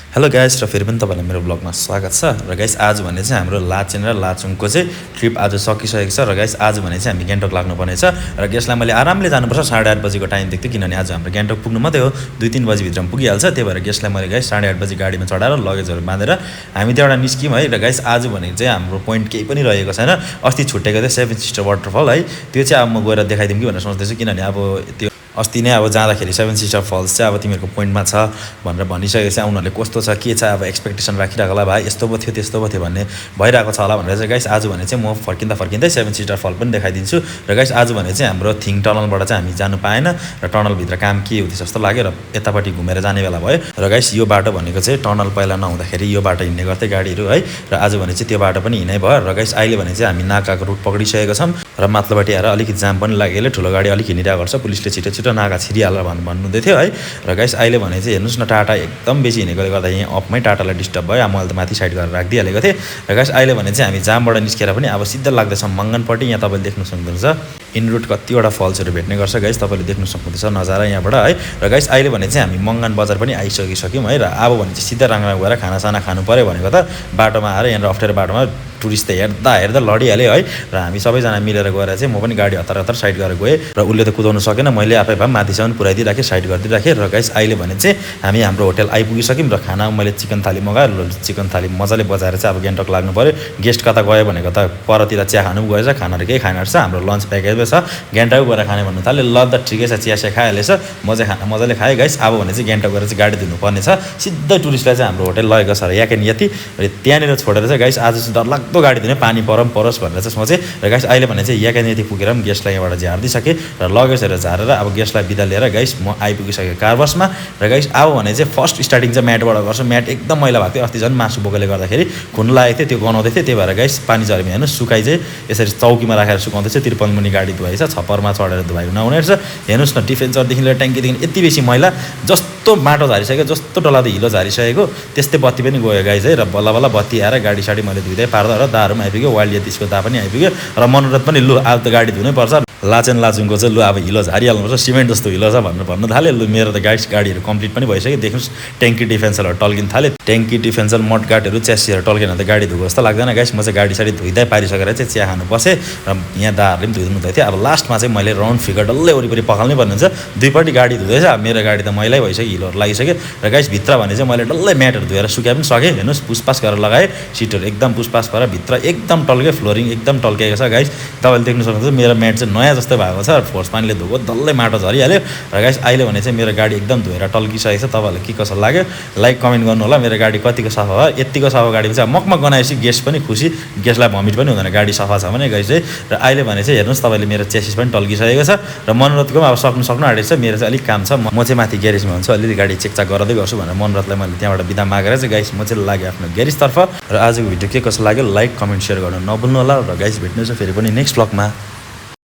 hello guys र फेरि पनि तपाईहरुलाई मेरो ब्लगमा स्वागत छ र गाइस आज भने चाहिँ हाम्रो लाचेन र लाचुङको चाहिँ ट्रिप आज सकिसकेको छ र गाइस आज भने चाहिँ हामी ग्यान्टोक लाग्नुपर्ने छ र गेस्टलाई मैले आरामले जानुपर्छ 8:30 बजेको टाइम देख्थे किनभने आज हाम्रो ग्यान्टोक पुग्नु मात्रै हो 2-3 बजे भित्रमा पुगिहाल्छ त्यही भएर गेस्टलाई मैले गाइस 8:30 बजे गाडीमा चढाएर लगेजहरु बाँधेर हामी त्यहाँबाट निस्कियौं है र गाइस आज भने चाहिँ हाम्रो पोइन्ट केही पनि रहेको छैन अस्ति छुटेको थियो सेभेन सिस्टर वाटरफल है त्यो चाहिँ अब म गएर देखाइदिउँ कि भनेर सोच्दैछु किनभने अब त्यो अस्ति नै अब जाँदाखेरि सेभेन सिस्टर फल्स चाहिँ अब तिमीहरुको पोइन्टमा छ भनेर भनिसकेको छ उनीहरुले कस्तो छ के छ अब एक्सपेक्टेसन राखिरहेको होला भाइ यस्तो पो थियो त्यस्तो पो थियो भन्ने भइरहेको छ होला भनेर चाहिँ गाइस आज भने चाहिँ म फर्किँदै सेभेन सिस्टर फल पनि देखाइदिन्छु र गाइस आज भने चाहिँ हाम्रो थिङ टनलबाट चाहिँ हामी जानु पाएन र टनल भित्र काम के हुँदै जस्तो लाग्यो र यतापट्टि घुमेर जाने बेला भयो र गाइस यो बाटो भनेको चाहिँ टनल पहिला नहुँदाखेरि यो बाटो हिँड्ने गर्थे गाडीहरु है र आज भने चाहिँ त्यो बाटो पनि हिँड्नै भयो र गाइस अहिले भने चाहिँ हामी नाकाको रुट पक्डिसकेको छौं र माथिल्लोपट्टि आएर अलिकति जाम पनि लागेले ठुलो गाडी अलिक हिँडिरहेको गर्छ पुलिसले छिटो छिटो नाका छिरिहाल्छ भन्नुहुँदै थियो है र गाइस अहिले भने चाहिँ हेर्नुस् न टाटा एकदम बेसी हिँडेकोले गर्दा यहाँ अपमै टाटालाई डिस्टर्ब भयो मैले त माथि साइड गरेर राखिदिहालेको थिएँ र गाइस अहिले भने चाहिँ हामी जामबाट निस्केर पनि अब सिधा लाग्दैछ मङ्गनपट्टि यहाँ तपाईले देख्न सक्नुहुन्छ इन रुट कतिवटा फल्सहरु भेट्ने गर्छ गाइस तपाईले देख्न सक्नुहुन्छ नजारा यहाँबाट है र गाइस अहिले भने चाहिँ हामी मङ्गन बजार पनि आइसकिसक्यौं है र अब भने चाहिँ सिधा राङराङ गएर खानासाना खानु पर्यो भनेको त बाटोमा आएर यहाँ अप्ठ्यारो बाटोमा टुरिस्ट त हेर्दा लडिहाल्यो है र हामी सबैजना मिलेर गएर चाहिँ म पनि गाडी हतार साइड गरेर गएँ र उसले त कुदाउन सकेन मैले आफै भए माथिसम्म पुर्याइदिइ राखेँ साइड गरिदिइ राखेँ र गाइस अहिले भने चाहिँ हामी हाम्रो होटल आइपुगिसक्यौं र खाना मैले चिकन थाली मगाएर चिकन थाली मजाले बजाएर चाहिँ अब ग्यान्टोक लाग्नु पर्यो गेस्ट कता गयो भनेको त परतिर चिया खानु गएछ खानाहरु केही खान छ हाम्रो लन्च प्याकेज छ ग्यान्टोक गएर खाने भन्नु थाले ल त ठिकै छ चिया सिया खाइहालेछ म चाहिँ खाना मजाले खाएँ गाइस अब भने चाहिँ ग्यान्टोक गएर चाहिँ गाडी धुनु पर्ने छ सिधै टुरिस्टलाई चाहिँ हाम्रो होटल लगेको छ र याकेन यति र त्यहाँनिर छोडेर चाहिँ गाइस आज चाहिँ डरलाग्दो गाडी धुने पानी परोस् भनेर चाहिँ सोचेँ र गाइस अहिले भने चाहिँ याकेन यति पुगेर पनि गेस्टलाई यहाँबाट झार्दिसकेँ र लगेजहरु झारेर अब गेस्टलाई बिदा लिएर गाइस म आइपुगिसकेँ कार बसमा र गाइस अब भने चाहिँ फर्स्ट स्टार्टिङ चाहिँ म्याटबाट गर्छु म्याट एकदम मैला भएको थियो अस्ति झन् मासु बोकेले गर्दाखेरि खुन लागेको थियो त्यो गनाउँदै थियो त्यही भएर गाइस पानी झरीमा हेर्नु सुकाइ चाहिँ यसरी चौकीमा राखेर सुकाउँदै छ तिरपल मुनि गाडी धुवाइछ छप्परमा चढेर धुवाइ नहुने रहेछ हेर्नुस् न डिफेन्सरदेखि लिएर ट्याङ्कीदेखि यति बेसी मैला जस्तो माटो झारिसक्यो जस्तो डलाउँदै हिलो झारिसकेको त्यस्तै बत्ती पनि गयो गाइस है र बल्ल बल्ल बत्ती आएर गाडी साडी मैले धुइदै पार्दा र दाहरू पनि आइपुग्यो वाइल्ड यतिसको दा पनि आइपुग्यो र मनोरथ पनि लु अब त गाडी धुनै पर्छ लाचेन लाचुङको चाहिँ लु अब हिलो झारिहाल्नुपर्छ सिमेन्ट जस्तो हिलो छ भन्नु थाल्यो लु मेरो त गाडीहरु कम्प्लिट पनि भइसक्यो देख्नुस् ट्याङ्की डिफेन्सरहरु टल्किन थाल्यो ट्याङ्की डिफेन्सर मडगाटहरु च्यासीहरु टल्किन त गाडी धुको जस्तो लाग्दैन गाइस म चाहिँ गाडी साडी धुइदै पारिसकेर चाहिँ चिया खानु बसेँ र यहाँ दाहरूले पनि धुइदिनु हुँदै थियो अब लास्टमा चाहिँ मैले राउन्ड फिगर डल्लै वरिपरि पखाल्नै पर्ने हुन्छ दुईपट्टि गाडी धुँदैछ अब मेरो गाडी त मैलै भइसक्यो हिलोहरु लागिसक्यो र गाइस भित्र भने चाहिँ मैले डल्लै म्याटहरु धुएर सुकाए पनि सकेँ हेर्नुस् पुसपास गरेर लगाएँ सिटहरु एकदम पुसपास भएर भित्र एकदम टल्के फ्लोरिङ एकदम टल्केको छ गाइस तपाईले देख्न सक्नुहुन्छ मेरो म्याट चाहिँ नयाँ जस्तै भएको छ फोर्स पानीले धुको डल्लै माटो झरिहाल्यो र गाइस अहिले भने चाहिँ मेरो गाडी एकदम धुएर टल्किसकेको छ तपाईहरुलाई के कसो लाग्यो लाइक कमेन्ट गर्नु होला मेरो गाडी कतिको सफा भयो यतिको सफा गाडीमा चाहिँ मकमक गनाएपछि गेस्ट पनि खुसी गेस्टलाई भमिट पनि हुँदैन गाडी सफा छ भने गाइस चाहिँ र अहिले भने चाहिँ हेर्नुस् तपाईले मेरो चेसिस पनि टल्किसकेको छ र मनोरथको पनि अब सक्नु आँटेको छ मेरो चाहिँ अलिक काम छ म चाहिँ माथि ग्यारेजमा हुन्छु अलिअलि गाडी चेकचाक गर्दै गर्छु भनेर मनोरथलाई मैले त्यहाँबाट बिदा मागेर चाहिँ गाइस म चाहिँ लाग्यो आफ्नो ग्यारेजतर्फ र आजको भिडियो के कसो लाग्यो लाइक कमेन्ट सेयर गर्न नभुल्नु होला र गाइस भेट्नु छ फेरि पनि नेक्स्ट ब्लगमा